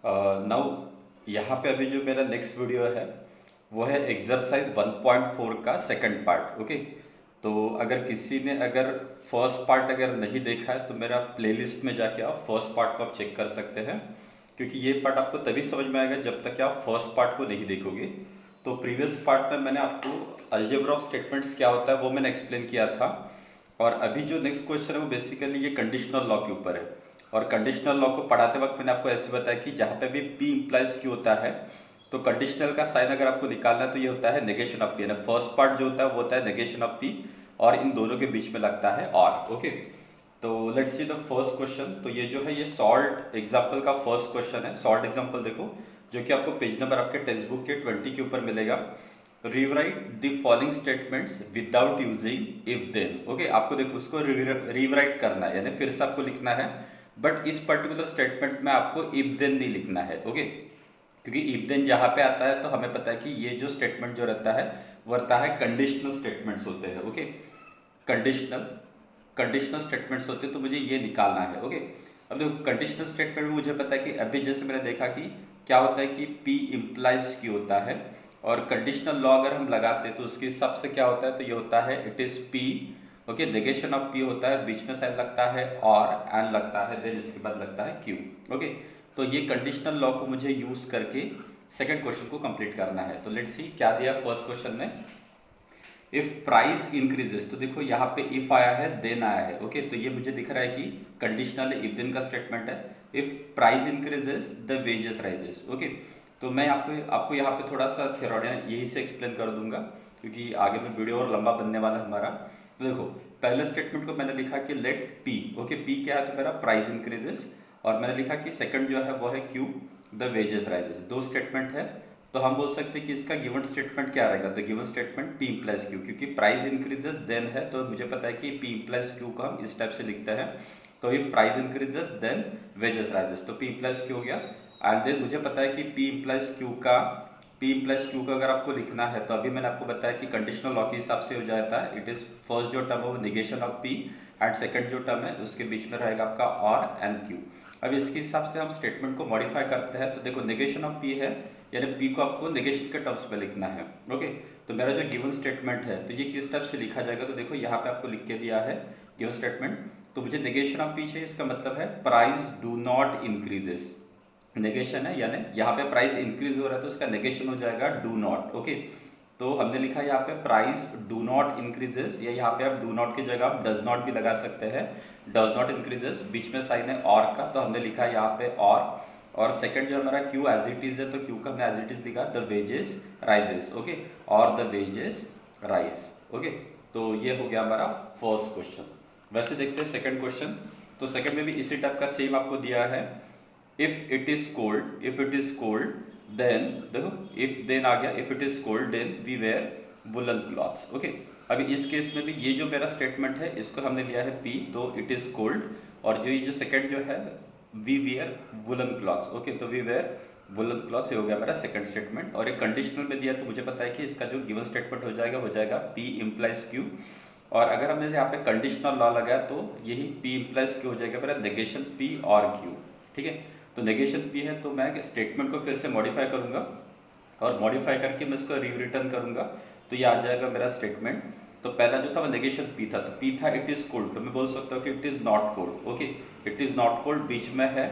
Now यहाँ पे अभी जो मेरा नेक्स्ट वीडियो है वो है एक्सरसाइज 1.4 का सेकंड पार्ट। ओके, तो अगर किसी ने अगर फर्स्ट पार्ट अगर नहीं देखा है तो मेरा प्लेलिस्ट में जाके आप फर्स्ट पार्ट को आप चेक कर सकते हैं, क्योंकि ये पार्ट आपको तभी समझ में आएगा जब तक कि आप फर्स्ट पार्ट को नहीं देखोगे। तो प्रीवियस पार्ट में मैंने आपको अलजेब्रा ऑफ स्टेटमेंट्स क्या होता है वो मैंने एक्सप्लेन किया था, और अभी जो नेक्स्ट क्वेश्चन है वो बेसिकली ये कंडीशनल लॉ के ऊपर है। और कंडीशनल लॉ को पढ़ाते वक्त मैंने आपको ऐसे बताया कि जहाँ पे भी पी इम्प्लाइज क्यू होता है तो कंडीशनल का साइन अगर आपको निकालना है तो ये होता है नेगेशन ऑफ पी, यानी फर्स्ट पार्ट जो होता है वो होता है नेगेशन ऑफ पी, और इन दोनों के बीच में लगता है और। ओके, तो let's see the first question. तो ये जो है ये सॉल्ट एग्जाम्पल का फर्स्ट क्वेश्चन है। सॉल्ट एग्जाम्पल देखो, जो कि आपको पेज नंबर आपके टेक्स्ट बुक के 20 के ऊपर मिलेगा। Rewrite the following statements without using if then. Okay, आपको देखो उसको रीवराइट करना है, यानी फिर से आपको लिखना है, बट इस पर्टिकुलर स्टेटमेंट में आपको इफ देन नहीं लिखना है। ओके, क्योंकि इफ देन जहाँ पे आता है तो हमें पता है कि ये जो स्टेटमेंट जो रहता है वो रहता है कंडीशनल स्टेटमेंट्स होते हैं। ओके, कंडीशनल कंडीशनल स्टेटमेंट्स होते हैं, तो मुझे ये निकालना है। ओके, अब देखो कंडीशनल स्टेटमेंट में मुझे पता है कि अभी जैसे मैंने देखा कि क्या होता है कि P इम्प्लाइज Q होता है, और कंडीशनल लॉ अगर हम लगाते हैं तो उसके हिसाब से क्या होता है, तो ये होता है it is P। Okay, negation of P होता है, बीच में साइन लगता है और एन लगता है, देन इसके बाद लगता है Q। ओके, तो ये कंडीशनल लॉ को मुझे यूज करके सेकंड क्वेश्चन को कंप्लीट करना है। तो लेट्स सी क्या दिया फर्स्ट क्वेश्चन में। इफ प्राइस इंक्रीजेस, तो देखो यहाँ पे इफ आया है देन आया है। ओके, तो ये मुझे दिख रहा है कि कंडीशनल इफ देन का स्टेटमेंट है। If price increases the wages rises. Okay, तो मैं आपको आपको यहाँ पे थोड़ा सा थ्योरम यही से एक्सप्लेन कर दूंगा, क्योंकि आगे में वीडियो और लंबा बनने वाला है हमारा। तो देखो पहले स्टेटमेंट को मैंने लिखा कि लेट पी। ओके, पी क्या है, तो मेरा प्राइस इंक्रीजेस, और मैंने लिखा कि सेकंड जो है वो है क्यू, द वेजेस राइजेस। दो स्टेटमेंट है, तो हम बोल सकते हैं कि इसका गिवन स्टेटमेंट क्या रहेगा, तो given statement P implies Q, क्योंकि प्राइस इंक्रीजेस देन है तो मुझे पता है कि P इम्प्लाइज Q को हम इस टाइप से लिखते हैं। तो ये price increases then wages rises, तो P इम्प्लाइज Q हो गया। एंड देन मुझे पता है कि P इम्प्लाइज Q का अगर आपको लिखना है तो अभी मैंने आपको बताया कि कंडीशनल लॉ के हिसाब से हो जाता है। इट इज फर्स्ट जो टर्म है वो negation of P, and second जो टर्म है उसके बीच में रहेगा आपका और एंड Q। अब इसके हिसाब से हम स्टेटमेंट को मॉडिफाई करते हैं, तो देखो नेगेशन ऑफ P है, यानी P को आपको नेगेशन के टर्म्स में लिखना है। ओके, तो मेरा जो गिवन स्टेटमेंट है तो ये किस टाइप से लिखा जाएगा, तो देखो यहाँ पे आपको लिख के दिया है गिवन स्टेटमेंट। तो मुझे नेगेशन ऑफ P चाहिए, इसका मतलब है price do not increases. Negation है, यानी यहाँ पे प्राइस इंक्रीज हो रहा है तो उसका नेगेशन हो जाएगा डू नॉट। ओके, तो हमने लिखा यहाँ पे प्राइस डू नॉट इंक्रीजेस, या यहाँ पे आप डू नॉट की जगह आप डज नॉट भी लगा सकते हैं। डज नॉट इंक्रीजेस, बीच में साइन है और का, तो हमने लिखा यहाँ पे और सेकंड जो हमारा क्यू एज इट इज है तो क्यू का हमने एज इट इज लिखा द वेजेस राइजेस। ओके, और द वेजेस राइज। ओके, तो ये हो गया हमारा फर्स्ट क्वेश्चन। वैसे देखते हैं सेकंड क्वेश्चन। तो सेकंड में भी इसी टाइप का सेम आपको दिया है। If it is cold then, देखो इफ देन आ गया, if it is cold then we wear woollen clothes. Okay, अभी इस केस में भी ये जो मेरा स्टेटमेंट है इसको हमने लिया है पी, तो इट इज कोल्ड, और जो ये जो सेकंड जो है we wear woollen clothes. Okay, तो वी वेयर वुलन क्लॉथ्स, ये हो गया मेरा सेकंड स्टेटमेंट। और एक कंडीशनल में दिया तो मुझे पता है कि इसका जो गिवन स्टेटमेंट हो जाएगा पी इम्प्लाइज क्यू, और अगर हमने यहाँ पे कंडीशनल लॉ लगाया तो यही पी इम्प्लाइज क्यू हो जाएगा मेरा नेगेशन पी और क्यू। ठीक है, तो नेगेशन पी है तो मैं स्टेटमेंट को फिर से मॉडिफाई करूंगा, और मॉडिफाई करके मैं इसको रिटर्न करूंगा, तो ये आ जाएगा मेरा स्टेटमेंट। तो पहला जो था वो नेगेशन पी था, तो पी था इट इज कोल्ड, तो मैं बोल सकता हूँ कि it is not cold. Okay, it is not cold, बीच में है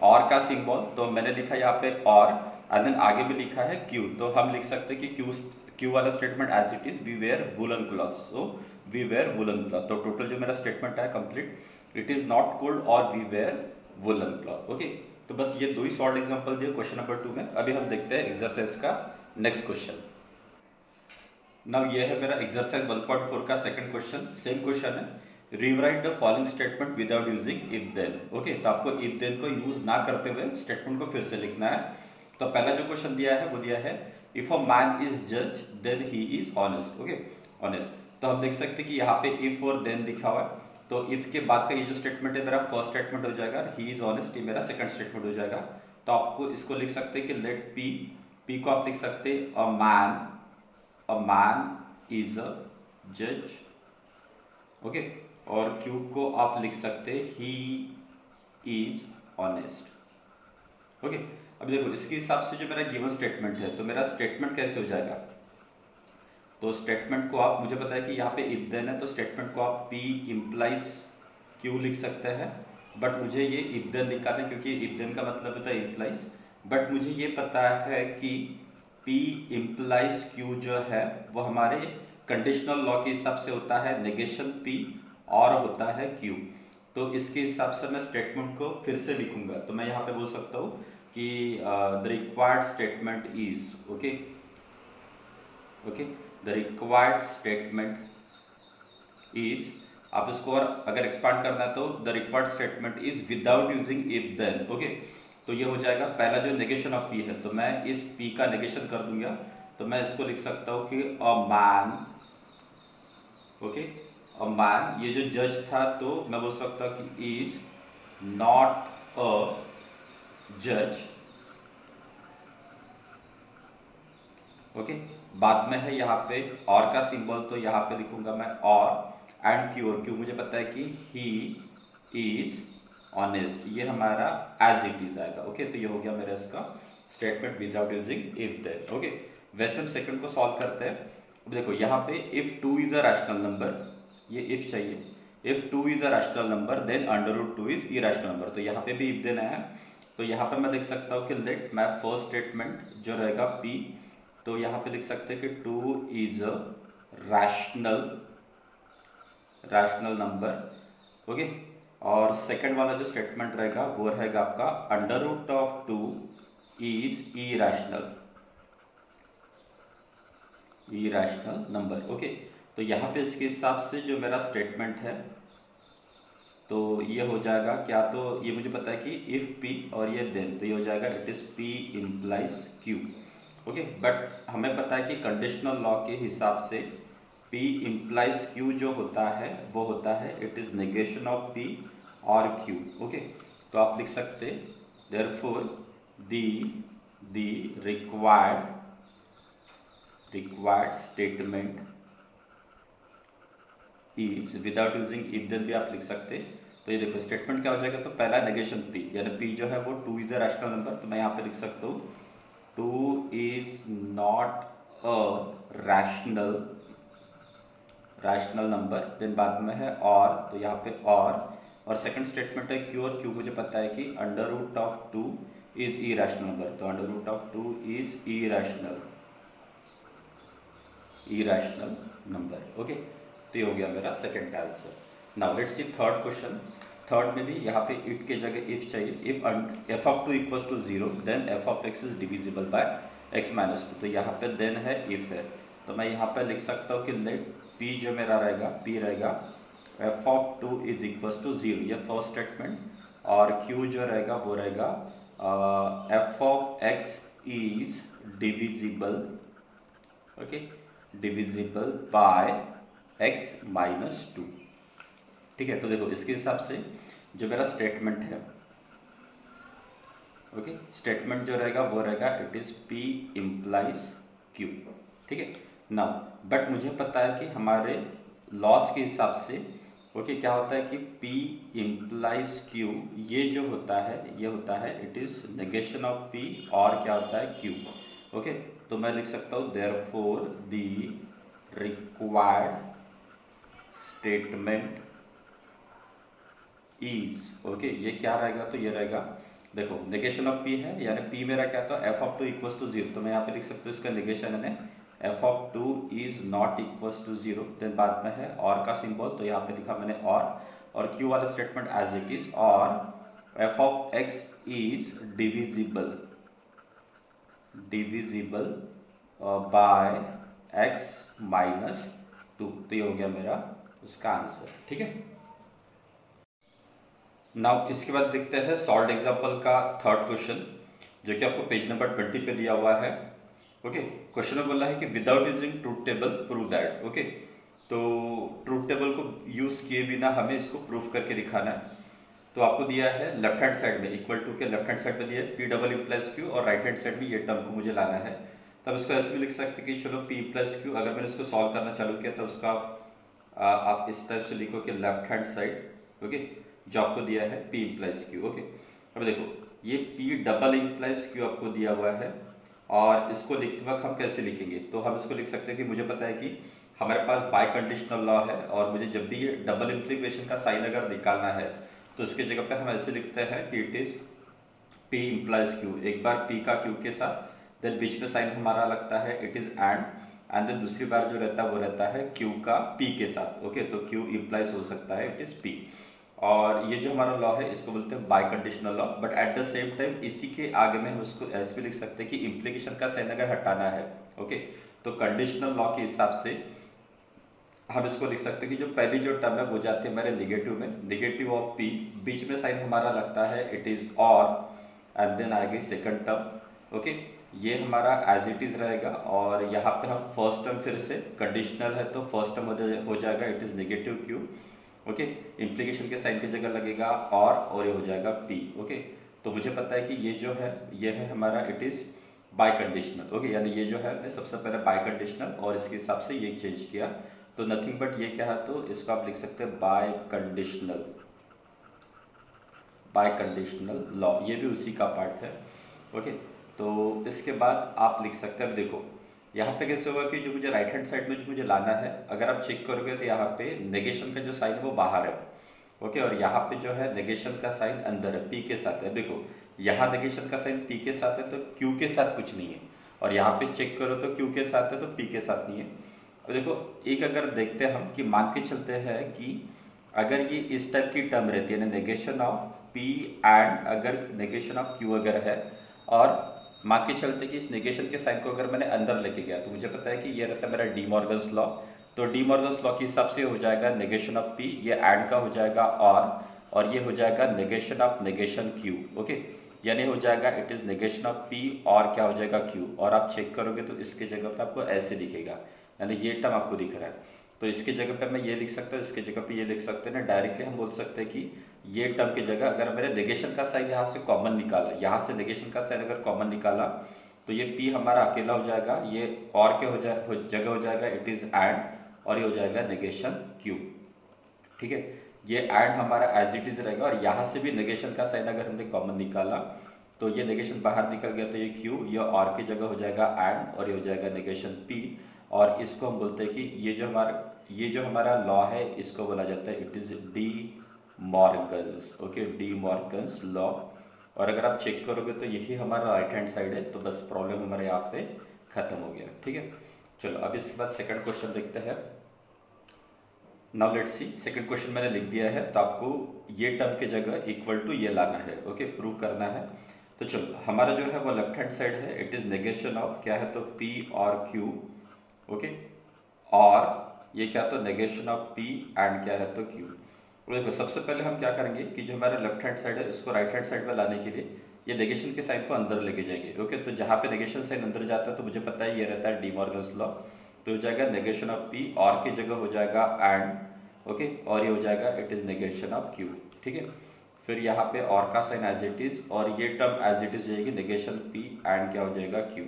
और का सिंबल, तो मैंने लिखा यहाँ पे और, एंड देन आगे भी लिखा है क्यू, तो हम लिख सकते हैं कि क्यू वाला statement as it is we wear woollen cloth, so we wear woollen cloth. तो टोटल जो मेरा स्टेटमेंट है complete, it is not cold और we wear woollen cloth. Okay, तो बस ये दो ही शॉर्ट एग्जांपल दिए क्वेश्चन नंबर 2 में। अभी हम देखते हैं एक्सरसाइज का नेक्स्ट क्वेश्चन। नाउ ये है मेरा एक्सरसाइज 1.4 का सेकंड क्वेश्चन। सेम क्वेश्चन है, rewrite the following statement without using if then. Okay, तो आपको इफ देन को यूज ना करते हुए स्टेटमेंट को फिर से लिखना है। तो पहला जो क्वेश्चन दिया है वो दिया है इफ अ मैन इज जज then he is honest. Okay, honest, तो हम देख सकते हैं कि यहाँ पे इफ और देन लिखा हुआ है, तो इफ के बाद का ये जो स्टेटमेंट है मेरा फर्स्ट स्टेटमेंट हो जाएगा, ही इज ऑनेस्ट ये मेरा सेकंड स्टेटमेंट हो जाएगा। तो आपको इसको लिख सकते हैं कि लेट पी, पी को आप लिख सकते हैं अ मैन इज अ जज। ओके, और क्यू को आप लिख सकते हैं ही इज ऑनेस्ट। ओके, अब देखो इसके हिसाब से जो मेरा गिवन स्टेटमेंट है, तो मेरा स्टेटमेंट कैसे हो जाएगा? तो स्टेटमेंट को आप, मुझे पता है कि यहाँ पे इफ देन है, तो स्टेटमेंट को आप पी इम्प्लाइज क्यू लिख सकते हैं, बट मुझे ये इफ देन निकालना है, क्योंकि इफ देन का मतलब होता है इम्प्लाइज, बट मुझे ये पता है कि पी इम्प्लाइज क्यू जो है वो हमारे कंडीशनल लॉ के हिसाब से होता है नेगेशन पी और होता है क्यू। तो इसके हिसाब से मैं स्टेटमेंट को फिर से लिखूंगा, तो मैं यहाँ पे बोल सकता हूँ कि the required statement is, okay okay, the required statement is, आप इसको और अगर एक्सपांड करना है तो the required statement is without using if then. Okay, तो ये हो जाएगा पहला जो नेगेशन ऑफ पी है, तो मैं इस पी का नेगेशन कर दूंगा, तो मैं इसको लिख सकता हूँ कि a man, okay, a man, ये जो जज था तो मैं बोल सकता हूँ कि इज नॉट अ जज, ओके। बाद में है यहाँ पे और का सिंबल, तो यहाँ पे लिखूंगा मैं और, एंड क्यू, और क्यू मुझे पता है कि ही इज ऑनेस्ट, ये हमारा एज इट इज आएगा। ओके, तो ये हो गया मेरा इसका statement without using if then. Okay, वैसे हम सेकंड को सॉल्व करते हैं। अब देखो यहाँ पे if two is a rational number, ये इफ चाहिए, if two is a rational number then under root two is irrational number, तो यहाँ पे भी इफ देन आया, तो यहाँ पे मैं लिख सकता हूँ कि लेट माई फर्स्ट स्टेटमेंट जो रहेगा पी, तो यहाँ पे लिख सकते हैं कि two is a rational rational number, okay. और सेकंड वाला जो स्टेटमेंट रहेगा वो रहेगा आपका under root of two is irrational number, okay. तो यहाँ पे इसके हिसाब से जो मेरा स्टेटमेंट है, तो ये हो जाएगा क्या, तो ये मुझे पता है कि इफ पी और ये देन, तो ये हो जाएगा it is P implies Q, okay. But हमें पता है कि कंडीशनल लॉ के हिसाब से P इम्प्लाइज Q जो होता है वो होता है it is negation of P और Q, ओके। तो आप लिख सकते therefore the required statement is, without using if then भी आप लिख सकते। तो ये देखो स्टेटमेंट क्या हो जाएगा, तो पहला नेगेशन P, यानी P जो है वो two is a rational number, तो मैं यहाँ पे लिख सकता हूँ two is not a rational rational number, then बाद में है और, तो यहाँ पे और सेकंड स्टेटमेंट है क्यू, और क्यू मुझे पता है कि under root of two is irrational number, तो under root of two is irrational number, okay. तो ये हो गया मेरा सेकंड का answer. Now let's see third question. Third में भी यहाँ पे इट के जगह इफ चाहिए, if f of two equals to zero then f of x is divisible by x minus two, तो यहाँ पे देन है इफ है, तो मैं यहाँ पे लिख सकता हूँ कि लेट पी जो मेरा रहेगा, पी रहेगा f of two is equals to zero, ये फर्स्ट स्टेटमेंट, और क्यू जो रहेगा वो रहेगा f of x is divisible, okay, divisible by x minus two, ठीक है। तो देखो इसके हिसाब से जो मेरा स्टेटमेंट है, ओके, स्टेटमेंट जो रहेगा वो रहेगा it is P implies Q, ठीक है। नाउ बट मुझे पता है कि हमारे लॉस के हिसाब से, ओके, क्या होता है कि P इम्प्लाइज Q, ये जो होता है ये होता है it is negation of P और क्या होता है Q, ओके। तो मैं लिख सकता हूँ therefore the required statement is, okay, ये क्या रहेगा, तो ये रहेगा, देखो नेगेशन ऑफ P है, यानी P मेरा क्या था f of two equals to zero, तो मैं यहाँ पे लिख सकता हूँ इसका नेगेशन है f of two is not equals to zero, then बाद में है और का सिंबल, तो यहाँ पे लिखा मैंने और Q वाला स्टेटमेंट एज इट इज, और F of x is divisible by x minus two, तो ये हो गया मेरा उसका आंसर, ठीक है। नाउ इसके बाद देखते हैं सॉल्व एग्जांपल का थर्ड क्वेश्चन, जो कि आपको पेज नंबर 20 पे दिया हुआ है, ओके। क्वेश्चन में बोला है कि without using truth table prove that, okay. तो ट्रूथ टेबल को यूज किए बिना हमें इसको प्रूफ करके दिखाना है। तो आपको दिया है लेफ्ट हैंड साइड में इक्वल टू के लेफ्ट हैंड साइड में दिया है पी डबल इम्प्लाइज क्यू, और राइट हैंड साइड में ये टर्म को मुझे लाना है। तब इसको ऐसे भी लिख सकते कि चलो पी प्लस क्यू, अगर मैंने इसको सॉल्व करना चालू किया तो उसका आप इस टाइप से लिखो कि लेफ्ट हैंड साइड, ओके, जो आपको दिया है पी इम्प्लाइज क्यू, ओके। अब देखो ये P डबल इंप्लाइज Q आपको दिया हुआ है, और इसको लिखते वक्त हम कैसे लिखेंगे, तो हम इसको लिख सकते हैं कि मुझे पता है कि हमारे पास बाय कंडीशनल लॉ है, और मुझे जब भी ये डबल इंप्लीकेशन का साइन अगर निकालना है तो इसके जगह पे हम ऐसे लिखते हैं कि it is P implies Q। एक बार P का Q के साथ, देन बीच में साइन हमारा लगता है इट इज एंड देन दूसरी बार जो रहता है वो रहता है Q का P के साथ। ओके, तो Q implies हो सकता है इट इज P। और ये जो हमारा लॉ है इसको बोलते हैं bye conditional law, but at the same time इसी के आगे में हम इसको ऐसे भी लिख सकते हैं कि इम्प्लीकेशन का साइन अगर हटाना है, ओके, तो कंडीशनल लॉ के हिसाब से हम इसको लिख सकते हैं कि जो पहली जो टर्म है वो जाती है हमारे निगेटिव में, निगेटिव ऑफ P, बीच में साइन हमारा लगता है इट इज और, एंड देन आएगी सेकंड टर्म। ओके, ये हमारा एज इट इज रहेगा, और यहाँ पे हम फर्स्ट टर्म फिर से कंडीशनल है तो फर्स्ट टर्म हो जाएगा it is negative Q। Okay, implication के साइन की जगह लगेगा और ये हो जाएगा P। ओके, तो मुझे पता है कि ये जो है ये है हमारा it is by conditional. Okay, यानी ये जो है मैं सबसे पहले बाय कंडीशनल और इसके हिसाब से ये चेंज किया, तो नथिंग बट ये क्या है, तो इसको आप लिख सकते हैं बाय कंडीशनल लॉ, ये भी उसी का पार्ट है। ओके, तो इसके बाद आप लिख सकते हैं, अब देखो यहाँ पे कैसे होगा कि जो मुझे राइट हैंड साइड में जो मुझे लाना है, अगर आप चेक करोगे तो यहाँ पे नेगेशन का जो साइन है वो बाहर है। ओके, और यहाँ पे जो है नेगेशन का साइन अंदर है, P के साथ है। देखो यहाँ नेगेशन का साइन P के साथ है तो Q के साथ कुछ नहीं है, और यहाँ पे चेक करो तो Q के साथ है तो P के साथ नहीं है। अब देखो एक अगर देखते हैं हम कि मान के चलते हैं कि अगर ये इस टाइप की टर्म रहती है ना, नेगेशन ऑफ P एंड अगर नेगेशन ऑफ Q अगर है, और मान के चलते कि इस नेगेशन के साइन को अगर मैंने अंदर लेके गया, तो मुझे पता है कि ये रहता है मेरा डी मॉर्गन्स लॉ। तो डी मॉर्गन्स लॉ के हिसाब से हो जाएगा नेगेशन ऑफ P, ये एंड का हो जाएगा और ये हो जाएगा negation of negation Q। Okay, यानी हो जाएगा it is negation of P और क्या हो जाएगा Q, और आप चेक करोगे तो इसके जगह पे आपको ऐसे दिखेगा, यानी ये टर्म आपको दिख रहा है। तो इसकी जगह पे मैं ये लिख सकता हूँ, इसकी जगह पे ये लिख सकते हैं ना, डायरेक्टली हम बोल सकते हैं कि ये टर्म की जगह अगर मैंने नेगेशन का साइन यहाँ से कॉमन निकाला, यहाँ से नेगेशन का साइन अगर कॉमन निकाला तो ये P हमारा अकेला हो जाएगा, ये और के जगह हो जाएगा इट इज एंड, और ये हो जाएगा नेगेशन Q। ठीक है, ये एंड हमारा एज इट इज रहेगा, और यहाँ से भी नेगेशन का साइन अगर हमने कॉमन निकाला तो ये नेगेशन बाहर निकल गया तो ये Q, ये और की जगह हो जाएगा एंड, और ये हो जाएगा नेगेशन P। और इसको हम बोलते हैं कि ये जो हमारा लॉ है इसको बोला जाता है it is D Morgan's. Okay, D Morgan's law. और अगर आप चेक करोगे तो यही हमारा राइट हैंड साइड है, तो बस प्रॉब्लम हमारे यहाँ पे खत्म हो गया। ठीक है, चलो अब इसके बाद सेकंड क्वेश्चन देखते हैं। Now let's see, second question मैंने लिख दिया है, तो आपको ये टर्म की जगह इक्वल टू ये लाना है। ओके, प्रूव करना है। तो चलो हमारा जो है वो लेफ्ट हैंड साइड है, इट इज नेगेशन ऑफ क्या है, तो P और Q। ओके, और ये क्या, तो नेगेशन ऑफ P एंड क्या है, तो Q। तो देखो सबसे पहले हम क्या करेंगे कि जो हमारा लेफ्ट हैंड साइड है इसको राइट हैंड साइड में लाने के लिए ये नेगेशन के साइन को अंदर लेके जाएंगे। ओके, तो जहाँ पे नेगेशन साइन अंदर जाता है तो मुझे पता है ये रहता है डी मॉर्गन्स लॉ, तो हो जाएगा नेगेशन ऑफ P और की जगह हो जाएगा एंड। ओके, और ये हो जाएगा it is negation of Q। ठीक है, फिर यहाँ पे और का साइन एज इट इज, और ये टर्म एज इट इज जाएगी नेगेशन P एंड क्या हो जाएगा Q।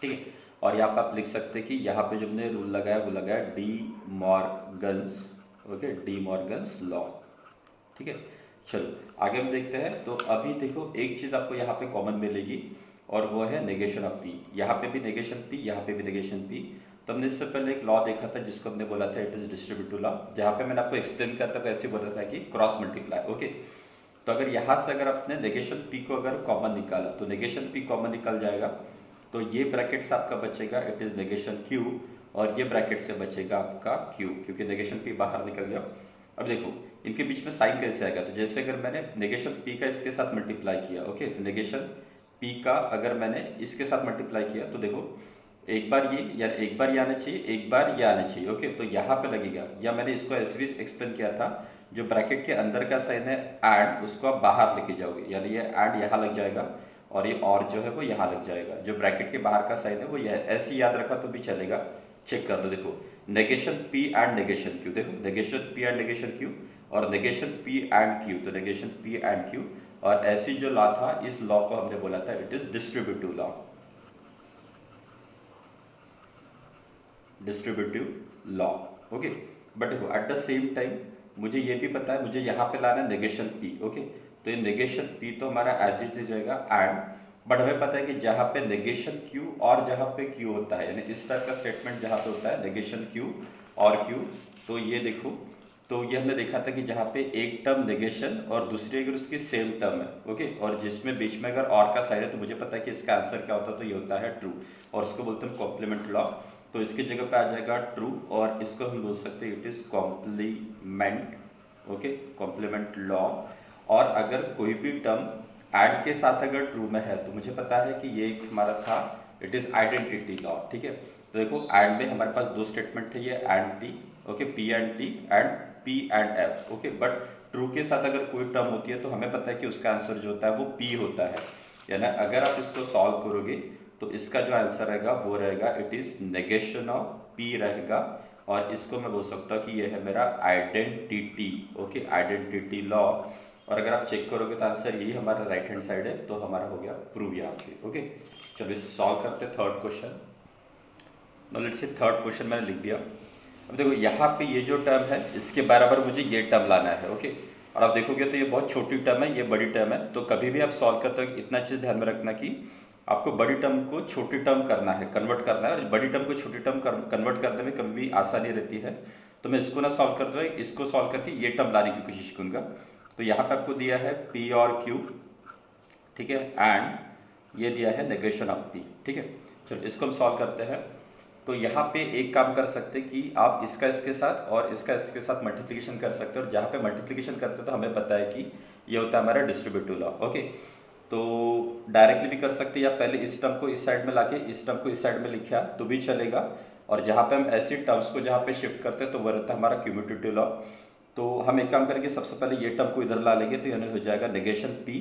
ठीक है, और यहाँ पे आप लिख सकते हैं कि यहाँ पे जो हमने रूल लगाया वो लगाया D Morgan's. Okay, D Morgan's law. ठीक है, चलो आगे हम देखते हैं। तो अभी देखो एक चीज आपको यहाँ पे कॉमन मिलेगी, और वो है नेगेशन ऑफ P। यहाँ पे भी नेगेशन P, यहाँ पे भी नेगेशन P। तो हमने इससे पहले एक लॉ देखा था जिसको हमने बोला था इट इज डिस्ट्रीब्यूटिव लॉ, जहाँ पे मैंने आपको एक्सप्लेन करता था ऐसे बोला था कि क्रॉस मल्टीप्लाई। ओके, तो अगर यहाँ से अगर अपने नेगेशन P को अगर कॉमन निकाला तो नेगेशन P कॉमन निकल जाएगा, तो ये ब्रैकेट से आपका बचेगा इट इज नेगेशन Q, और ये ब्रैकेट से बचेगा आपका Q, क्योंकि नेगेशन P बाहर निकल गया। अब देखो इनके बीच में साइन कैसे आएगा, तो जैसे अगर मैंने नेगेशन P का इसके साथ मल्टीप्लाई किया, ओके, तो नेगेशन P का अगर मैंने इसके साथ मल्टीप्लाई किया तो देखो एक बार ये या एक बार ये आना चाहिए, एक बार ये आना चाहिए। ओके, तो यहाँ पे लगेगा, या मैंने इसको ऐसे भी एक्सप्लेन किया था, जो ब्रैकेट के अंदर का साइन है एंड उसको आप बाहर लेके जाओगे, यानी ये एंड यहाँ लग जाएगा और ये और जो है वो यहाँ लग जाएगा, जो ब्रैकेट के बाहर का साइन है वो यह ऐसे ही याद रखा तो भी चलेगा। चेक कर लो, देखो negation P and negation Q, देखो negation P and negation Q और नेगेशन P एंड Q, तो नेगेशन P एंड Q। और ऐसी जो लॉ था इस लॉ को हमने बोला था it is distributive law, distributive law. Okay, but देखो एट द सेम टाइम मुझे ये भी पता है मुझे यहाँ पे लाना है नेगेशन P। ओके, तो ये नेगेशन पी तो हमारा एज इट इज रहेगा एंड, बट हमें पता है कि जहाँ पे नेगेशन क्यू और जहाँ पे क्यू होता है, यानी इस टाइप का स्टेटमेंट जहाँ पे होता है नेगेशन क्यू और क्यू, तो ये देखो, तो ये हमने देखा था कि जहाँ पे एक टर्म नेगेशन और दूसरी अगर उसकी सेम टर्म है, ओके, और जिसमें बीच में अगर और का साइड है, तो मुझे पता है कि इसका आंसर क्या होता है, तो ये होता है ट्रू, और इसको बोलते हैं कॉम्प्लीमेंट लॉ। तो इसकी जगह पे आ जाएगा ट्रू, और इसको हम बोल सकते हैं it is complement, okay, complement law. और अगर कोई भी टर्म एंड के साथ अगर ट्रू में है, तो मुझे पता है कि ये एक हमारा था, इट इज आइडेंटिटी लॉ, ठीक है। तो देखो एंड में हमारे पास दो स्टेटमेंट है, ये and T, okay, P and T and P and F, okay, but true के साथ अगर कोई टर्म होती है तो हमें पता है कि उसका आंसर जो होता है वो पी होता है, यानी अगर आप इसको सॉल्व करोगे तो इसका जो आंसर रहेगा वो रहेगा it is negation of P रहेगा, और इसको मैं बोल सकता हूँ कि ये है मेरा आइडेंटिटी, ओके, आइडेंटिटी लॉ। और अगर आप चेक करोगे तो आंसर यही हमारा राइट हैंड साइड है, तो हमारा हो गया प्रूव यहाँ पे, ओके। चलो सॉल्व करते third question. Let's say third question मैंने लिख दिया। अब देखो यहाँ पे ये जो टर्म है इसके बराबर मुझे ये टर्म लाना है, ओके। और आप देखोगे तो ये बहुत छोटी टर्म है, ये बड़ी टर्म है, तो कभी भी आप सॉल्व करते हो इतना चीज़ ध्यान में रखना कि आपको बड़ी टर्म को छोटी टर्म करना है, कन्वर्ट करना है, और बड़ी टर्म को छोटी टर्म कन्वर्ट करने में कभी भी आसानी रहती है। तो मैं इसको ना सॉल्व करते हुए इसको सॉल्व करके ये टर्म लाने की कोशिश करूँगा। तो यहाँ पे आपको दिया है पी और क्यू, ठीक है, एंड ये दिया है नेगेशन ऑफ पी, ठीक है। चलो इसको हम सॉल्व करते हैं। तो यहाँ पे एक काम कर सकते हैं कि आप इसका इसके साथ और इसका इसके साथ मल्टीप्लिकेशन कर सकते हो, और जहाँ पे मल्टीप्लिकेशन करते हो तो हमें पता है कि ये होता है हमारा डिस्ट्रीब्यूटिव लॉ, ओके। तो डायरेक्टली भी कर सकते हैं, या पहले इस टर्म को इस साइड में लाके इस टर्म को इस साइड में लिखा तो भी चलेगा, और जहाँ पे हम ऐसी टर्म्स को जहाँ पे शिफ्ट करते हैं तो वो रहता है हमारा क्यूमुलेटिव लॉ। तो हम एक काम करेंगे, सबसे पहले ये टर्म को इधर ला लेंगे, तो यानी हो जाएगा नेगेशन पी,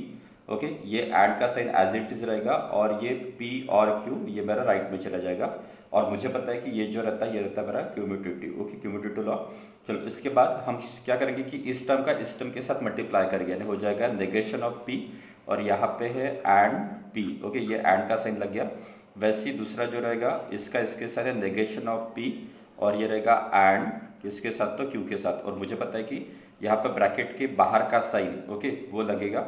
ओके, ये एंड का साइन एज इट इज रहेगा, और ये पी और क्यू ये मेरा राइट में चला जाएगा, और मुझे पता है कि ये जो रहता है ये रहता है मेरा क्यूमुलेटिव, ओके, क्यूमुलेटिव लॉ। चलो इसके बाद हम क्या करेंगे कि इस टर्म का इस टर्म के साथ मल्टीप्लाई करेंगे, यानी हो जाएगा नेगेशन ऑफ पी, और यहाँ पे है एंड पी, ओके, ये एंड का साइन लग गया। वैसे ही दूसरा जो रहेगा इसका इसके साथ है नेगेशन ऑफ पी, और ये रहेगा एंड किसके साथ, तो क्यू के साथ, और मुझे पता है कि यहाँ पे ब्रैकेट के बाहर का साइन, ओके, वो लगेगा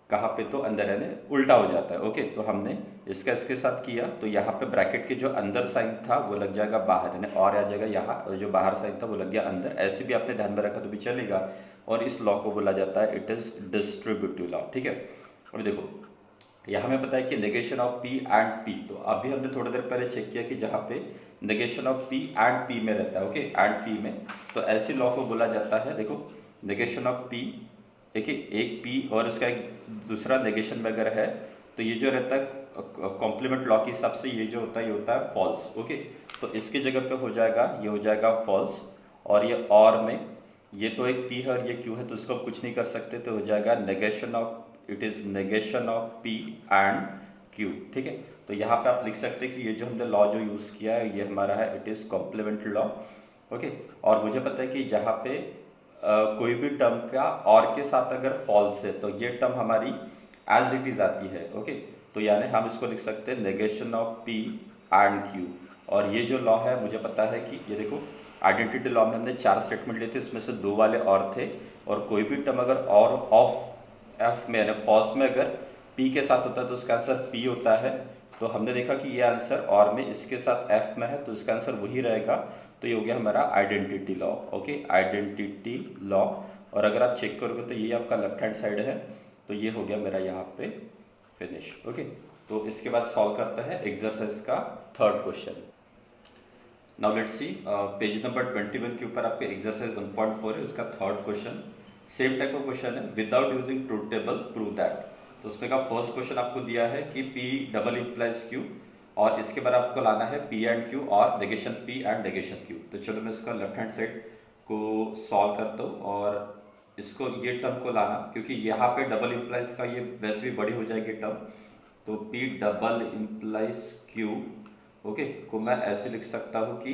कहाँ पे, तो अंदर, यानी उल्टा हो जाता है, ओके। तो हमने इसका इसके साथ किया, तो यहाँ पे ब्रैकेट के जो अंदर साइन था वो लग जाएगा बाहर, यानी और आ जाएगा यहाँ, और जो बाहर साइन था वो लग गया अंदर। ऐसे भी आपने ध्यान में रखा तो भी चलेगा, और इस लॉ को बोला जाता है इट इज डिस्ट्रीब्यूटिव लॉ, ठीक है। अभी देखो यहाँ हमें पता है कि negation of P and P, तो अभी हमने थोड़ी देर पहले चेक किया कि जहाँ पे negation of P and P में रहता है, ओके, एंड पी में, तो ऐसी लॉ को बोला जाता है, देखो, नेगेशन ऑफ पी, देखिए एक पी और इसका एक दूसरा नेगेशन में अगर है, तो ये जो रहता है कॉम्प्लीमेंट लॉ के हिसाब से ये जो होता है ये होता है फॉल्स, ओके। तो इसकी जगह पे हो जाएगा, ये हो जाएगा फॉल्स, और ये और में ये तो एक पी है और ये क्यू है, तो इसको हम कुछ नहीं कर सकते, तो हो जाएगा negation of, it is negation of P and Q, ठीक है। तो यहाँ पे आप लिख सकते हैं कि ये जो हमने लॉ जो यूज किया है ये हमारा है it is complement law, okay. और मुझे पता है कि जहाँ पे कोई भी टर्म का और के साथ अगर फॉल्स है तो ये टर्म हमारी एज इट इज आती है, ओके। तो यानी हम इसको लिख सकते हैं negation of P and Q, और ये जो लॉ है मुझे पता है कि ये देखो आइडेंटिटी लॉ में हमने 4 स्टेटमेंट लिए थे, इसमें से 2 वाले और थे, और कोई भी टर्म अगर और ऑफ एफ में यानी फॉल्स में अगर पी के साथ होता है तो उसका आंसर पी होता है। तो हमने देखा कि ये आंसर और में इसके साथ एफ में है तो इसका आंसर वही रहेगा, तो ये हो गया हमारा identity law, okay, identity law. और अगर आप चेक करोगे तो ये आपका लेफ्ट हैंड साइड है, तो ये हो गया मेरा यहाँ पे फिनिश, ओके। तो इसके बाद सॉल्व करता है एक्सरसाइज का third question. Now let's see page number 21 के ऊपर आपके एक्सरसाइज 1.4 है, उसका थर्ड क्वेश्चन सेम टाइप का क्वेश्चन है, without using truth table prove that. तो उसमें का फर्स्ट क्वेश्चन आपको दिया है कि P डबल इम्प्लाइज Q, और इसके बाद आपको लाना है P एंड Q और negation P and negation Q। तो चलो मैं इसका लेफ्ट हैंड साइड को सॉल्व करता हूँ, और इसको ये टर्म को लाना, क्योंकि यहाँ पे डबल इम्प्लाइज का ये वैसे भी बड़ी हो जाएगी टर्म, तो P double implies Q, okay, को मैं ऐसे लिख सकता हूँ कि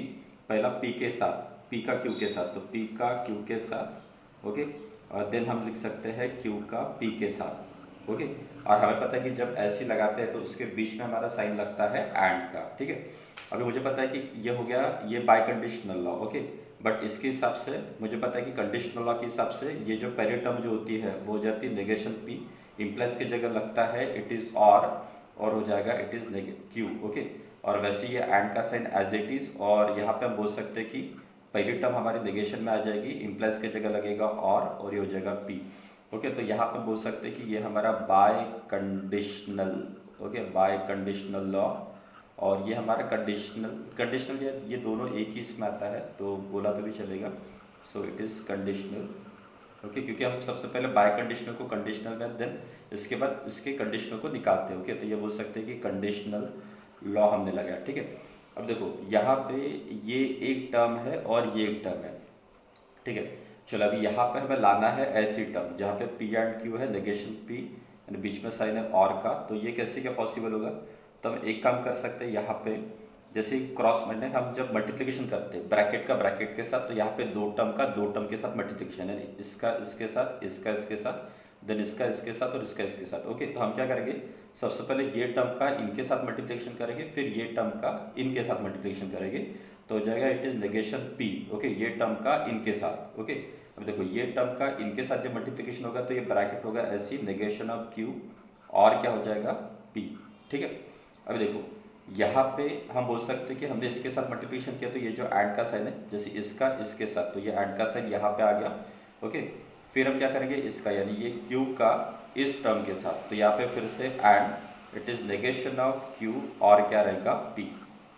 पहला P के साथ, P का Q के साथ, तो P का Q के साथ, ओके, और देन हम लिख सकते हैं Q का P के साथ, ओके। और हमें पता है कि जब ऐसे लगाते हैं तो उसके बीच में हमारा साइन लगता है एंड का, ठीक है। अभी मुझे पता है कि ये हो गया ये bye conditional law, okay, but इसके हिसाब से मुझे पता है कि कंडीशनल लॉ के हिसाब से ये जो पहली टर्म जो होती है वो हो जाती है नेगेशन पी, इम्प्लाइज की जगह लगता है इट इज और हो जाएगा इट इज क्यू। ओके, और वैसे ये एंड का साइन एज इट इज, और यहाँ पे हम बोल सकते हैं कि पहली टर्म हमारी नेगेशन में आ जाएगी, इम्प्लाइज की जगह लगेगा और ये हो जाएगा पी। ओके, तो यहाँ पे बोल सकते हैं कि ये हमारा bye conditional, okay, bye conditional law, और ये हमारा कंडीशनल कंडीशनल ये दोनों एक ही इसमें आता है तो बोला तो भी चलेगा। So it is conditional. Okay, क्योंकि हम सबसे पहले बाय कंडीशनल को कंडीशनल में, देन इसके बाद इसके कंडीशनल को निकालते हैं। ओके, तो ये बोल सकते हैं कि कंडीशनल लॉ हमने लगाया। ठीक है, अब देखो यहाँ पे ये एक टर्म है और ये एक टर्म है। ठीक है, चलो अभी यहाँ पे हमें लाना है ऐसी टर्म जहाँ पे पी एंड क्यू है, नेगेशन पी यानी बीच में साइन है और का, तो ये कैसे क्या पॉसिबल होगा। तो हम एक काम कर सकते हैं, यहाँ पे जैसे क्रॉस मैंने हम जब मल्टीप्लिकेशन करते हैं ब्रैकेट का ब्रैकेट के साथ, तो यहाँ पे दो टर्म का दो टर्म के साथ मल्टीप्लिकेशन है, इसका इसके साथ, इसका इसके साथ, देन इसका इसके साथ और इसका इसके साथ। ओके, तो हम क्या करेंगे, सबसे पहले ये टर्म का इनके साथ मल्टीप्लिकेशन करेंगे, फिर ये टर्म का इनके साथ मल्टीप्लिकेशन करेंगे, तो हो जाएगा it is negation P. Okay, ये टर्म का इनके साथ। ओके, अब देखो ये टर्म का इनके साथ जब मल्टीप्लिकेशन होगा तो ये ब्रैकेट होगा ऐसी नेगेशन ऑफ क्यू और क्या हो जाएगा पी। ठीक है, अब देखो यहाँ पे हम बोल सकते हैं कि हमने इसके साथ मल्टीप्लिकेशन किया तो ये जो एंड का साइन है, जैसे इसका इसके साथ, तो ये एंड का साइन यहाँ पे आ गया। ओके, फिर हम क्या करेंगे इसका, यानी ये क्यू का इस टर्म के साथ, तो यहाँ पे फिर से and it is negation of Q और क्या रहेगा पी।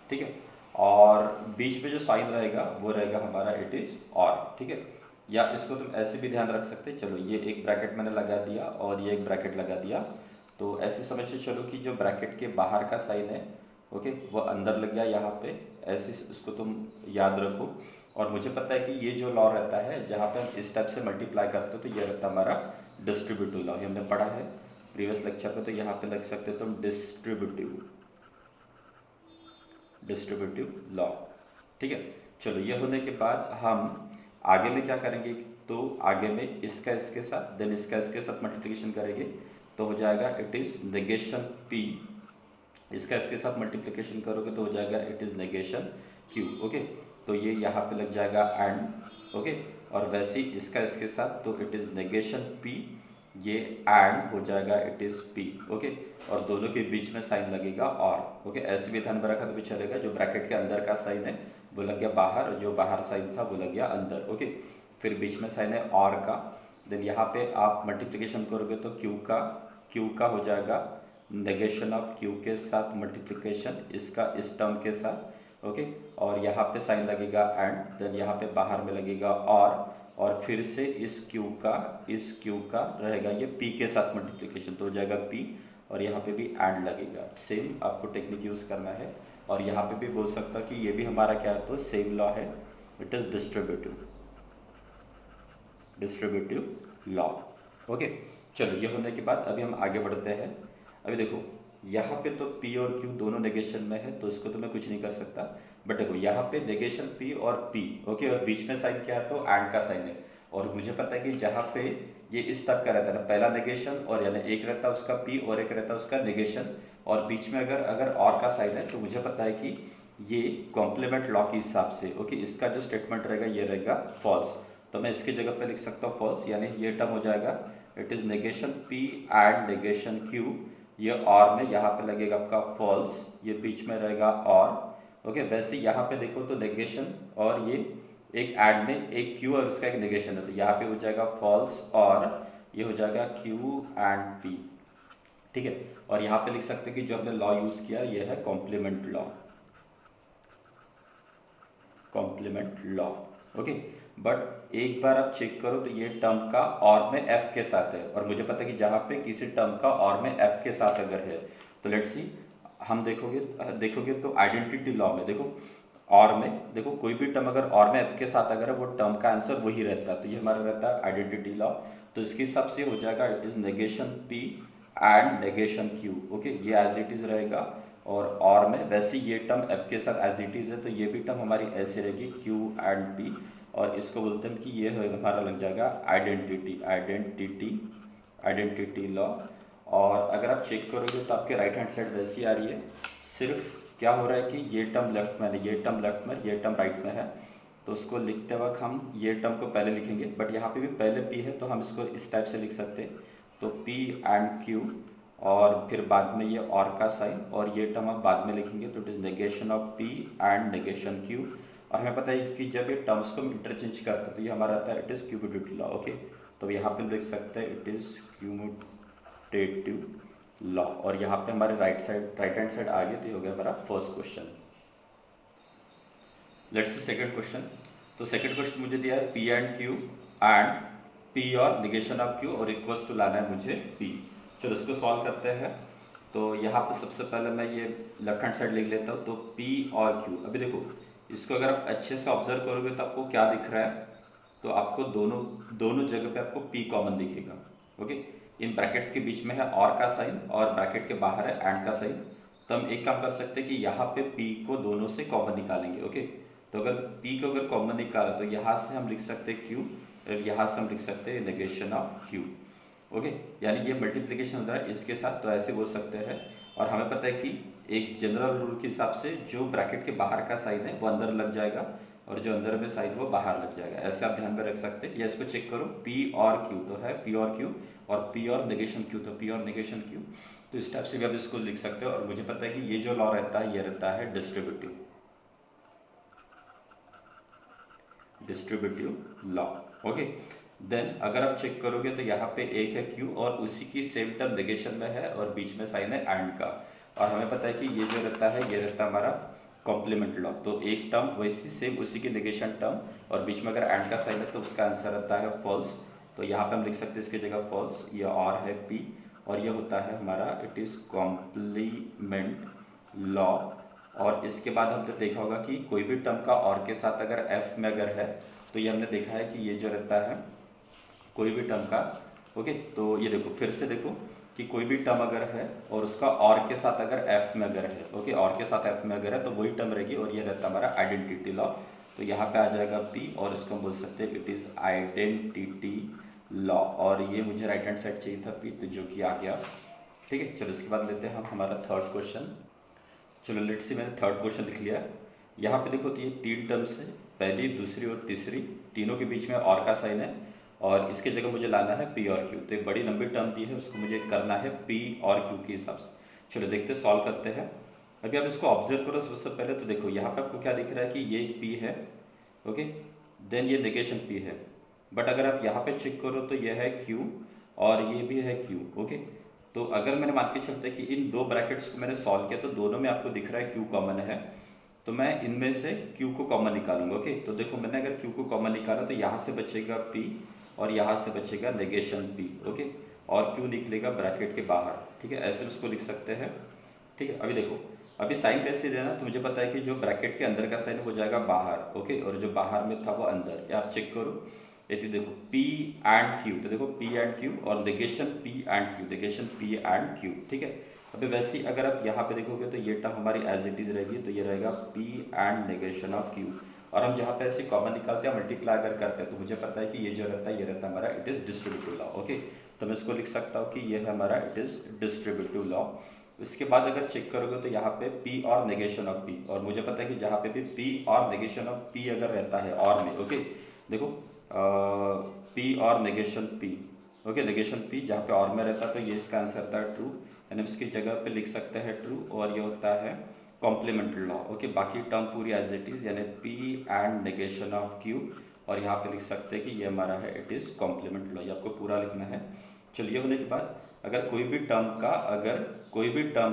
ठीक है, और बीच में जो साइन रहेगा वो रहेगा हमारा इट इज और। ठीक है, या इसको तुम ऐसे भी ध्यान रख सकते हैं, चलो ये एक ब्रैकेट मैंने लगा दिया और ये एक ब्रैकेट लगा दिया, तो ऐसे समझ के चलो कि जो ब्रैकेट के बाहर का साइन है, ओके, वो अंदर लग गया यहाँ पे, ऐसे इसको तुम याद रखो। और मुझे पता है कि ये जो लॉ रहता है जहाँ पे हम इस टाइप से मल्टीप्लाई करते हो तो ये रहता है हमारा डिस्ट्रीब्यूटिव लॉ, ये हमने पढ़ा है प्रीवियस लेक्चर पे, तो यहाँ पे लग सकते हो तुम डिस्ट्रीब्यूटिव लॉ। ठीक है, चलो ये होने के बाद हम आगे में क्या करेंगे, तो आगे में इसका इसके साथ, देन इसका इसके साथ मल्टीप्लिकेशन करेंगे, तो हो जाएगा इट इज नेगेशन पी, इसका इसके साथ मल्टीप्लिकेशन करोगे तो हो जाएगा it is negation Q. Okay, तो ये यहाँ पे लग जाएगा एंड। ओके, और वैसे ही इसका इसके साथ, तो इट इज नेगेशन पी, ये एंड हो जाएगा इट इज पी। ओके, और दोनों के बीच में साइन लगेगा और। ओके, ऐसे भी ध्यान में रखा तो भी चलेगा, जो ब्रैकेट के अंदर का साइन है वो लग गया बाहर, और जो बाहर साइन था वो लग गया अंदर। ओके, फिर बीच में साइन है और का, देन यहाँ पे आप मल्टीप्लिकेशन करोगे तो क्यू का हो जाएगा नेगेशन ऑफ क्यू के साथ मल्टीप्लिकेशन इसका इस टर्म के साथ। ओके, और यहाँ पे साइन लगेगा एंड, देन यहाँ पे बाहर में लगेगा और फिर से इस क्यू का रहेगा ये पी के साथ मल्टीप्लिकेशन, तो हो जाएगा पी, और यहाँ पे भी एंड लगेगा। सेम आपको टेक्निक यूज करना है, और यहाँ पे भी बोल सकता कि ये भी हमारा क्या है, तो सेम लॉ है, it is distributive law. Okay, चलो ये होने के बाद अभी हम आगे बढ़ते हैं। अभी देखो यहाँ पे तो P और Q दोनों नेगेशन में है, तो इसको तो मैं कुछ नहीं कर सकता, बट देखो यहाँ पे नेगेशन P और P, ओके, और बीच में साइन क्या है, तो एंड का साइन है, और मुझे पता है कि जहाँ पे ये इस टाइप का रहता है ना, पहला नेगेशन और यानी एक रहता है उसका P और एक रहता है उसका नेगेशन, और बीच में अगर अगर और का साइन है, तो मुझे पता है कि ये कॉम्प्लीमेंट लॉ के हिसाब से, ओके, इसका जो स्टेटमेंट रहेगा ये रहेगा फॉल्स, तो मैं इसकी जगह पे लिख सकता हूँ फॉल्स, यानी ये टर्म हो जाएगा it is negation P and negation Q, ये और में यहाँ पे लगेगा आपका फॉल्स, ये बीच में रहेगा और। ओके, वैसे यहाँ पे देखो तो नेगेशन और ये एक ऐड में एक क्यू और उसका एक नेगेशन है, तो यहाँ पे हो जाएगा फॉल्स और ये हो जाएगा क्यू एंड पी। ठीक है, और यहाँ पे लिख सकते हैं कि जो हमने लॉ यूज किया ये है कॉम्प्लीमेंट लॉ। ओके, बट एक बार आप चेक करो तो ये टर्म का और में एफ के साथ है, और मुझे पता है कि जहाँ पे किसी टर्म का और में एफ के साथ अगर है, तो लेट्स सी हम देखोगे तो आइडेंटिटी लॉ में देखो, और में देखो कोई भी टर्म अगर और में एफ के साथ अगर है वो टर्म का आंसर वही रहता है, तो ये हमारा रहता है आइडेंटिटी लॉ, तो इसके हिसाब से हो जाएगा it is negation P and negation Q. Okay, ये एज इट इज रहेगा, और में वैसे ये टर्म एफ के साथ एज इट इज है, तो ये भी टर्म हमारी ऐसे रहेगी क्यू एंड पी, और इसको बोलते हैं कि ये हमारा लग जाएगा आइडेंटिटी लॉ। और अगर आप चेक करोगे तो आपके राइट हैंड साइड वैसी आ रही है, सिर्फ क्या हो रहा है कि ये टर्म लेफ्ट में है, ये टर्म लेफ्ट में, ये टर्म राइट में है, तो उसको लिखते वक्त हम ये टर्म को पहले लिखेंगे, बट यहाँ पे भी पहले P है तो हम इसको इस टाइप से लिख सकते हैं। तो P एंड Q और फिर बाद में ये और का साइन, और ये टर्म आप बाद में लिखेंगे तो it is negation of P and negation Q। और हमें पता है कि जब ये टर्म्स को हम इंटरचेंज करते हैं तो ये हमारा आता है it is cumulative law. Okay, तो यहाँ पे हम लिख सकते हैं इट इज क्यूमुलेटिव लॉ, और यहाँ पे हमारे राइट हैंड साइड आ गए, तो ये हो गया हमारा first question. Let's see second question. तो सेकंड क्वेश्चन मुझे दिया है P and Q and P और निगेशन ऑफ Q और इक्वल्स टू लाना है मुझे P। चलो इसको सॉल्व करते हैं। तो यहाँ पे सबसे पहले मैं ये लेफ्ट हैंड साइड लिख लेता हूँ। तो P और Q, अभी देखो इसको अगर आप अच्छे से ऑब्जर्व करोगे तो आपको क्या दिख रहा है, तो आपको दोनों जगह पे आपको P कॉमन दिखेगा। ओके, इन ब्रैकेट्स के बीच में है और का साइन और ब्रैकेट के बाहर है एंड का साइन। तो हम एक काम कर सकते हैं कि यहाँ पे P को दोनों से कॉमन निकालेंगे। ओके, तो अगर P को अगर कॉमन निकाला तो यहाँ से हम लिख सकते हैं Q और यहाँ से हम लिख सकते हैं नेगेशन ऑफ Q। ओके, यानी ये मल्टीप्लिकेशन हो रहा है इसके साथ, तो ऐसे बोल सकते हैं। और हमें पता है कि एक जनरल रूल के हिसाब से जो ब्रैकेट के बाहर का साइन है वो अंदर लग जाएगा और जो अंदर में साइन वो बाहर लग जाएगा। ऐसे आप ध्यान में रख सकते हैं। या इसको चेक करो, P और Q तो है P और Q, और P और नेगेशन Q तो P और नेगेशन Q। तो इस टाइप से भी आप इसको लिख सकते हो। और मुझे पता है कि ये जो लॉ रहता है ये रहता है डिस्ट्रीब्यूटिव लॉ। ओके, देन अगर आप चेक करोगे तो यहाँ पे एक है Q और उसी की सेम टर्म नेगेशन में है और बीच में साइन है एंड का। और हमें पता है कि ये जो रहता है ये रहता है हमारा कॉम्प्लीमेंट लॉ। तो एक टर्म वैसी सेम उसी की नेगेशन टर्म और बीच में अगर एंड का साइन है तो उसका आंसर रहता है फॉल्स। तो यहाँ पे हम लिख सकते हैं इसकी जगह फॉल्स, ये और है P और ये होता है हमारा इट इज कॉम्प्लीमेंट लॉ। और इसके बाद हमने देखा होगा कि कोई भी टर्म का और के साथ अगर F में अगर है तो ये हमने देखा है कि ये जो रहता है कोई भी टर्म का। ओके, तो ये देखो फिर से देखो कि कोई भी टर्म अगर है और उसका और के साथ अगर F में अगर है, ओके और के साथ F में अगर है तो वही टर्म रहेगी और ये रहता है हमारा आइडेंटिटी लॉ। तो यहाँ पे आ जाएगा P और इसको हम बोल सकते हैं इट इज आइडेंटिटी लॉ। और ये मुझे राइट हैंड साइड चाहिए था P, तो जो कि आ गया। ठीक है, चलो इसके बाद लेते हैं हम हमारा थर्ड क्वेश्चन। चलो लेट्स सी, मैंने थर्ड क्वेश्चन लिख लिया। यहाँ पे देखो तो ये तीन टर्म्स है, पहली दूसरी और तीसरी, तीनों के बीच में और का साइन है और इसके जगह मुझे लाना है P और Q। तो एक बड़ी लंबी टर्म दी है उसको मुझे करना है P और Q के हिसाब से। चलो देखते सॉल्व करते हैं। अभी आप इसको ऑब्जर्व करो सबसे पहले, तो देखो यहाँ पे आपको क्या दिख रहा है कि ये P है। ओके, देन ये नेगेशन P है। बट अगर आप यहाँ पे चेक करो तो ये है Q और ये भी है Q। ओके, तो अगर मैंने मान के चलते कि इन दो ब्रैकेट्स को मैंने सॉल्व किया तो दोनों में आपको दिख रहा है Q कॉमन है, तो मैं इनमें से Q को कॉमन निकालूंगा। ओके, तो देखो मैंने अगर Q को कॉमन निकाला तो यहाँ से बचेगा P और यहाँ से बचेगा नेगेशन P। ओके, और Q निकलेगा ब्रैकेट के बाहर। ठीक है, ऐसे इसको लिख सकते हैं। ठीक है, अभी देखो अभी साइन कैसे देना, तो मुझे पता है कि जो ब्रैकेट के अंदर का साइन हो जाएगा बाहर। ओके, और जो बाहर में था वो अंदर। या आप चेक करो ये तो देखो P एंड Q, तो देखो P एंड Q और negation P and Q, negation P and Q। ठीक है, अभी वैसे ही अगर आप यहाँ पे देखोगे तो ये टर्म हमारी एज इट इज रहेगी, तो ये रहेगा P and negation of Q। और हम जहाँ पे ऐसे कॉमन निकालते हैं मल्टीप्लाई अगर करते हैं तो मुझे पता है कि ये जो रहता है ये रहता है हमारा it is distributive law. Okay, तो मैं इसको लिख सकता हूँ कि ये है हमारा इट इज डिस्ट्रीब्यूटिव लॉ। इसके बाद अगर चेक करोगे तो यहाँ पे P और नेगेशन ऑफ P, और मुझे पता है कि जहाँ पे भी P और नेगेशन ऑफ P अगर रहता है और में, ओके देखो P और negation P, okay negation P जहाँ पे और में रहता है तो ये इसका आंसर था ट्रू, यानी इसकी जगह पे लिख सकते हैं ट्रू। और ये होता है कॉम्प्लीमेंट्री लॉ। ओके, बाकी टर्म पूरी एज इट इज यानी P and negation of Q, और यहाँ पे लिख सकते हैं कि ये हमारा है इट इज कॉम्प्लीमेंट लॉ। ये आपको पूरा लिखना है। चलिए, होने के बाद अगर कोई भी टर्म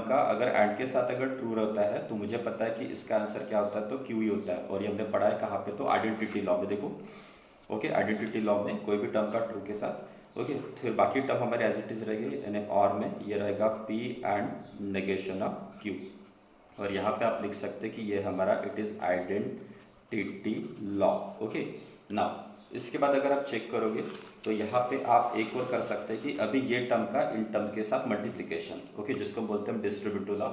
का अगर एंड के साथ अगर ट्रू रहता है तो मुझे पता है कि इसका आंसर क्या होता है, तो Q ही होता है। और ये हमने पढ़ा है कहाँ पे, तो आइडेंटिटी लॉ में। देखो ओके, आइडेंटिटी लॉ में कोई भी टर्म का ट्रू के साथ, ओके फिर बाकी टर्म हमारे एज इट इज रहेगी, यानी और में ये रहेगा P and negation of Q। और यहाँ पे आप लिख सकते हैं कि ये हमारा it is identity law. Okay, now इसके बाद अगर आप चेक करोगे तो यहाँ पे आप एक और कर सकते हैं कि अभी ये टर्म का इन टर्म के साथ मल्टीप्लिकेशन, ओके जिसको बोलते हैं डिस्ट्रीब्यूटिव लॉ।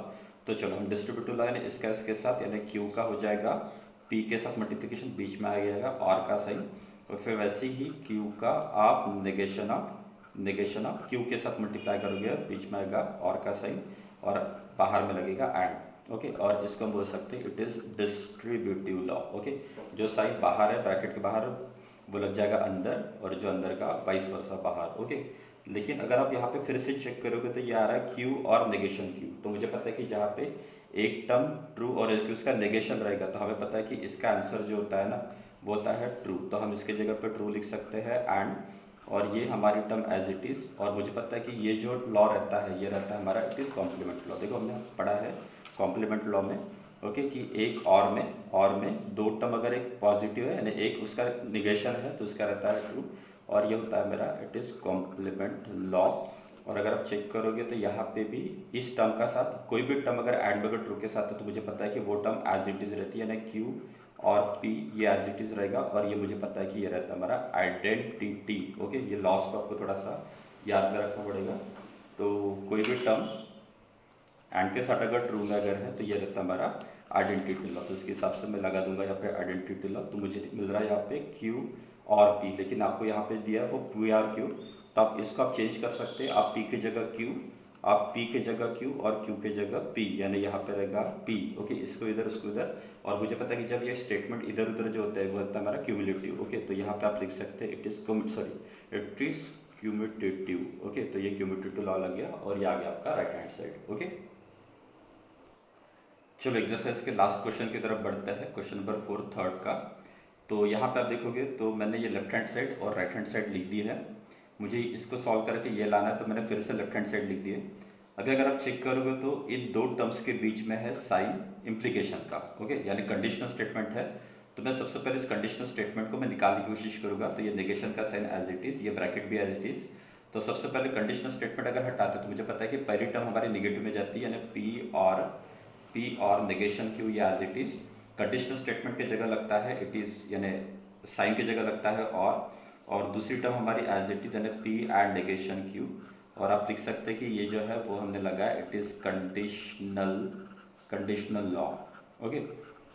तो चलो हम डिस्ट्रीब्यूटिव लॉ यानी इसका इसके साथ, यानी Q का हो जाएगा P के साथ मल्टीप्लिकेशन, बीच में आ जाएगा और का साइन, और फिर वैसे ही Q का आप नेगेशन ऑफ Q के साथ मल्टीप्लाई करोगे, बीच में आएगा और का साइन और बाहर में लगेगा एंड। ओके, और इसको हम बोल सकते हैं it is distributive law. Okay, जो साइन बाहर है ब्रैकेट के बाहर वो लग जाएगा अंदर, और जो अंदर का वाइस वर्सा बाहर। ओके, लेकिन अगर आप यहाँ पे फिर से चेक करोगे तो ये आ रहा है क्यू और नेगेशन क्यू। तो मुझे पता है कि जहाँ पे एक टर्म ट्रू और एक उसका नेगेशन रहेगा, तो हमें पता है कि इसका आंसर जो होता है ना वो होता है ट्रू। तो हम इसके जगह पे ट्रू लिख सकते हैं एंड, और ये हमारी टर्म एज इट इज़। और मुझे पता है कि ये जो लॉ रहता है ये रहता है हमारा इट इज़ कॉम्प्लीमेंट लॉ। देखो हमने पढ़ा है कॉम्प्लीमेंट लॉ में, ओके, कि एक और में दो टर्म अगर एक पॉजिटिव है यानी एक उसका निगेशन है तो उसका रहता है ट्रू, और ये होता है मेरा इट इज़ कॉम्प्लीमेंट लॉ। और अगर आप चेक करोगे तो यहाँ पे भी इस टर्म का साथ कोई भी टर्म अगर एंड में अगर ट्रू के साथ है तो मुझे पता है कि वो टर्म एज इट इज़ रहती है, यानी क्यू और पी ये एज इट इज़ रहेगा। और ये मुझे पता है कि ये रहता है हमारा आइडेंटिटी। ओके, ये लॉस को आपको थोड़ा सा याद में रखना पड़ेगा। तो कोई भी टर्म एंड के साथ अगर ट्रू में अगर है तो ये रहता है हमारा आइडेंटिटी लॉ। तो इसके हिसाब से मैं लगा दूंगा यहाँ पे आइडेंटिटी लॉ। तो मुझे मिल रहा है यहाँ पे क्यू और पी, लेकिन आपको यहाँ पे दिया है वो पी आर क्यू, तो आप इसको आप चेंज कर सकते हैं। आप पी की जगह क्यू, आप पी की जगह क्यू और क्यू की जगह पी, यानी यहाँ पे रहेगा पी। ओके, इसको इधर उसको इधर। और मुझे पता है कि जब ये स्टेटमेंट इधर उधर जो होता है वो होता है हमारा क्यूमुलेटिव। ओके, तो यहाँ पे आप लिख सकते हैं इट इज क्यूमुटेटिव। ओके, तो ये क्यूमुटेटिव लॉ लग गया और ये आ गया आपका राइट हैंड साइड। ओके, चलो एक्सरसाइज के लास्ट क्वेश्चन की तरफ बढ़ते हैं, क्वेश्चन नंबर 4 थर्ड का। तो यहाँ पे आप देखोगे तो मैंने ये लेफ्ट हैंड साइड और राइट हैंड साइड लिख दी है। मुझे इसको सॉल्व करके ये लाना है तो मैंने फिर से लेफ्ट हैंड साइड लिख दिए। अभी अगर आप चेक करोगे तो इन दो टर्म्स के बीच में है साइन इम्प्लीकेशन का। ओके, यानी कंडीशनल स्टेटमेंट है। तो मैं सबसे पहले इस कंडीशनल स्टेटमेंट को मैं निकालने की कोशिश करूंगा। तो ये नेगेशन का साइन एज इट इज, ये ब्रैकेट भी एज इट इज। तो सबसे पहले कंडीशनल स्टेटमेंट अगर हटाते तो मुझे पता है कि पहली टर्म हमारी निगेटिव में जाती है, यानी पी और नेगेशन क्यू ये as it is. Conditional statement की जगह लगता है इट इज, यानी साइन की जगह लगता है और दूसरी टर्म हमारी एज इट इज यानी पी एंड नेगेशन क्यू। और आप लिख सकते हैं कि ये जो है वो हमने लगाया it is conditional law. Okay,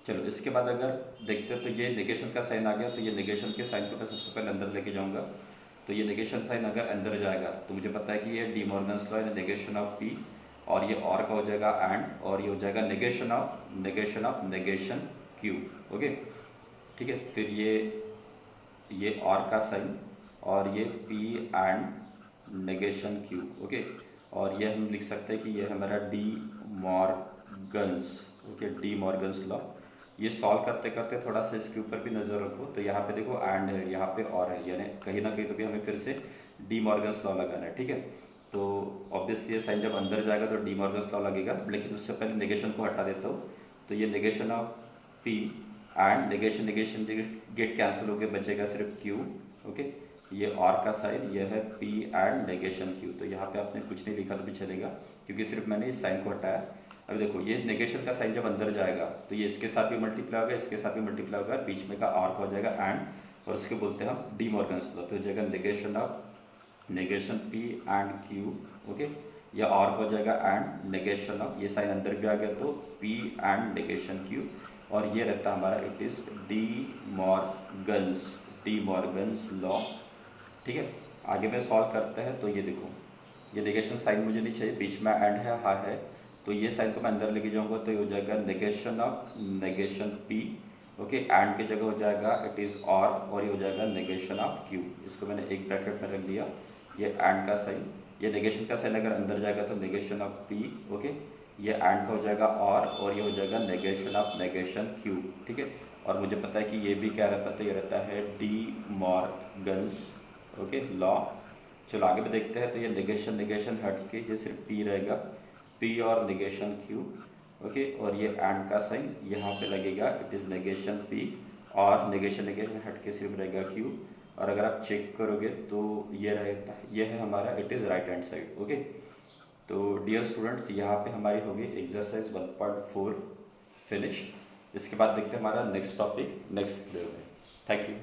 चलो इसके बाद अगर देखते हैं तो ये नेगेशन का साइन आ गया, तो ये नेगेशन के साइन को मैं सबसे पहले अंदर लेके जाऊंगा। तो ये नेगेशन साइन अगर अंदर जाएगा तो मुझे पता है कि ये डी मॉर्गन्स लॉ यानी नेगेशन ऑफ पी, और ये और का हो जाएगा एंड, और ये हो जाएगा negation of negation Q. Okay, ठीक है, फिर ये और का साइन और ये P and negation Q. Okay, और ये हम लिख सकते हैं कि ये हमारा D Morgan's. Okay, D Morgan's law. ये सॉल्व करते करते थोड़ा सा इसके ऊपर भी नज़र रखो। तो यहाँ पे देखो एंड है, यहाँ पे और है, यानी कहीं ना कहीं तो भी हमें फिर से डी मॉर्गन्स लॉ लगाना है। ठीक है, तो ऑब्वियसली ये साइन जब अंदर जाएगा तो डी मॉर्गन्स लॉ लगेगा, लेकिन उससे पहले नेगेशन को हटा देता हूँ। तो ये negation of P and negation negation get cancel होकर बचेगा सिर्फ क्यू। ओके, ये और का साइन ये है पी एंड नेगेशन क्यू। तो यहाँ पे आपने कुछ नहीं लिखा तो भी चलेगा क्योंकि सिर्फ मैंने इस साइन को हटाया। अब देखो ये नेगेशन का साइन जब अंदर जाएगा तो ये इसके साथ भी मल्टीप्लाई होगा, इसके साथ भी मल्टीप्लाई होगा, बीच में का आर का हो जाएगा एंड, और उसके बोलते हैं हम डी मॉर्गन्स लॉ। तो जगह negation P and Q. Okay, या और का हो जाएगा एंड नेगेशन ऑफ, ये साइन अंदर भी आ गया तो पी एंड नेगेशन क्यू, और ये रहता है हमारा it is D Morgan's law. ठीक है, आगे में सॉल्व करते हैं। तो ये देखो ये नेगेशन साइन मुझे नहीं चाहिए, बीच में एंड है, हाँ है, तो ये साइन को मैं अंदर लेके जाऊंगा तो ये हो जाएगा negation of negation P. Okay, and की जगह हो जाएगा इट इज और ये हो जाएगा नेगेशन ऑफ क्यू। इसको मैंने एक ब्रैकेट में रख दिया। ये एंड का साइन, ये नेगेशन का साइन अगर अंदर जाएगा तो नेगेशन ऑफ पी। ओके, ये एंड का हो जाएगा और ये हो जाएगा नेगेशन ऑफ नेगेशन क्यू। ठीक है, और मुझे पता है कि ये भी क्या रहता है, तो ये रहता है डी मॉर्गन्स ओके लॉ। चलो आगे भी देखते हैं। तो ये नेगेशन हट के ये सिर्फ पी रहेगा, पी और नेगेशन क्यू। ओके, और ये एंड का साइन यहाँ पे लगेगा इट इज नेगेशन पी, और नेगेशन हट के सिर्फ रहेगा क्यू। और अगर आप चेक करोगे तो ये रहता ये है हमारा it is right hand side. Okay, तो डियर स्टूडेंट्स यहाँ पे हमारी होगी एक्सरसाइज 1.4 फिनिश। इसके बाद देखते हैं हमारा नेक्स्ट टॉपिक नेक्स्ट वीडियो में। Thank you.